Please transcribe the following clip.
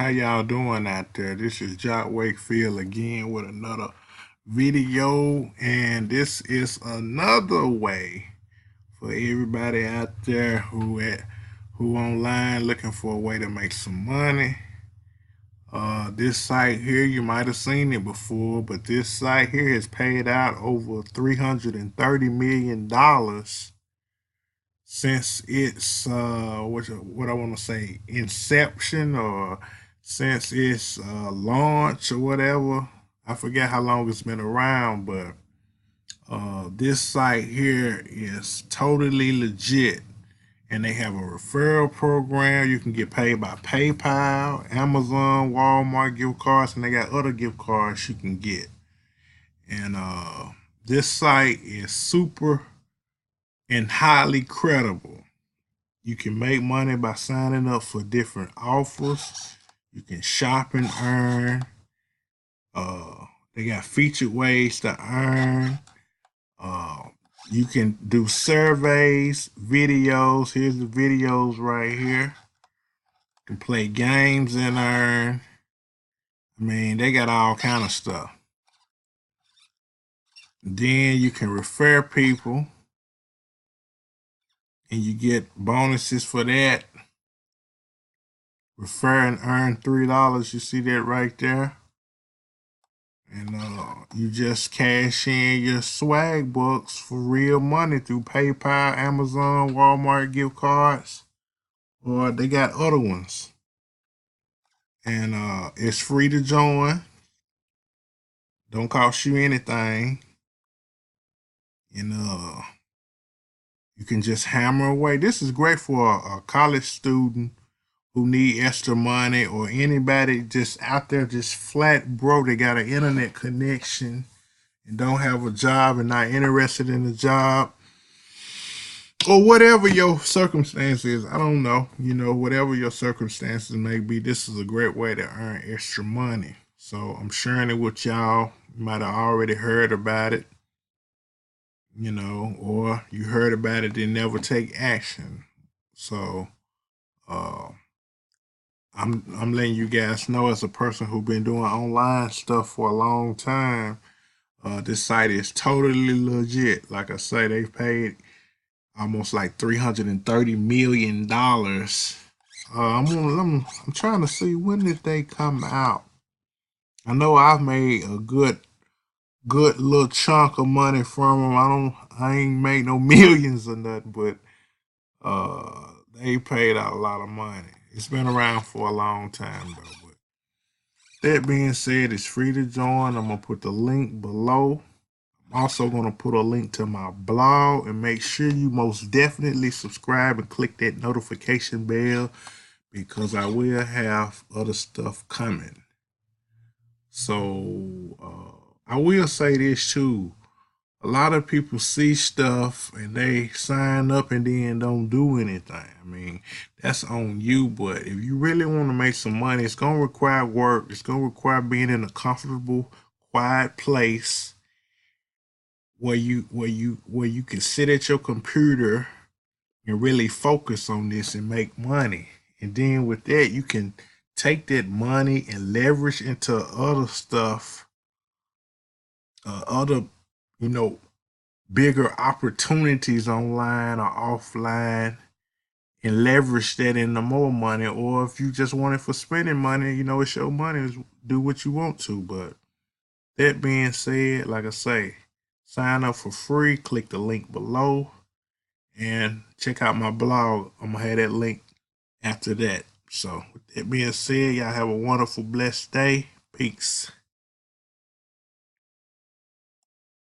How y'all doing out there? This is Wakefield again with another video, and this is another way for everybody out there who online looking for a way to make some money. This site here, you might have seen it before, but this site here has paid out over $330 million since its what I want to say inception, or since its launch or whatever. I forget how long it's been around, but this site here is totally legit, and they have a referral program. You can get paid by PayPal, Amazon, Walmart gift cards, and they got other gift cards you can get. And this site is super and highly credible. You can make money by signing up for different offers. You can shop and earn. They got featured ways to earn. You can do surveys, videos. Here's the videos right here. You can play games and earn. I mean, they got all kind of stuff. Then you can refer people, and you get bonuses for that. Refer and earn $3. You see that right there? And you just cash in your Swagbucks for real money through PayPal, Amazon, Walmart gift cards, or they got other ones. And it's free to join. Don't cost you anything. And you can just hammer away. This is great for a college student who need extra money, or anybody just out there just flat broke. They got an internet connection and don't have a job and not interested in the job, or whatever your circumstances. I don't know, whatever your circumstances may be, this is a great way to earn extra money. So I'm sharing it with y'all. You might have already heard about it, or you heard about it and never take action. So I'm letting you guys know, as a person who's been doing online stuff for a long time, this site is totally legit. Like I say, they've paid almost like $330 million. I'm trying to see, when did they come out? I know I've made a good little chunk of money from them. I ain't made no millions or nothing, but they paid out a lot of money. It's been around for a long time though. But that being said, it's free to join. I'm gonna put the link below. I'm also gonna put a link to my blog, and make sure you most definitely subscribe and click that notification bell, because I will have other stuff coming. So I will say this too. A lot of people see stuff and they sign up and then don't do anything. I mean, that's on you. But if you really want to make some money, it's going to require work. It's going to require being in a comfortable, quiet place where you can sit at your computer and really focus on this and make money. And then with that, you can take that money and leverage into other stuff, other, you know, bigger opportunities online or offline, and leverage that into more money. Or if you just want it for spending money, it's your money. Do what you want to. But that being said, like I say, sign up for free. Click the link below and check out my blog. I'm going to have that link after that. So with that being said, y'all have a wonderful, blessed day. Peace.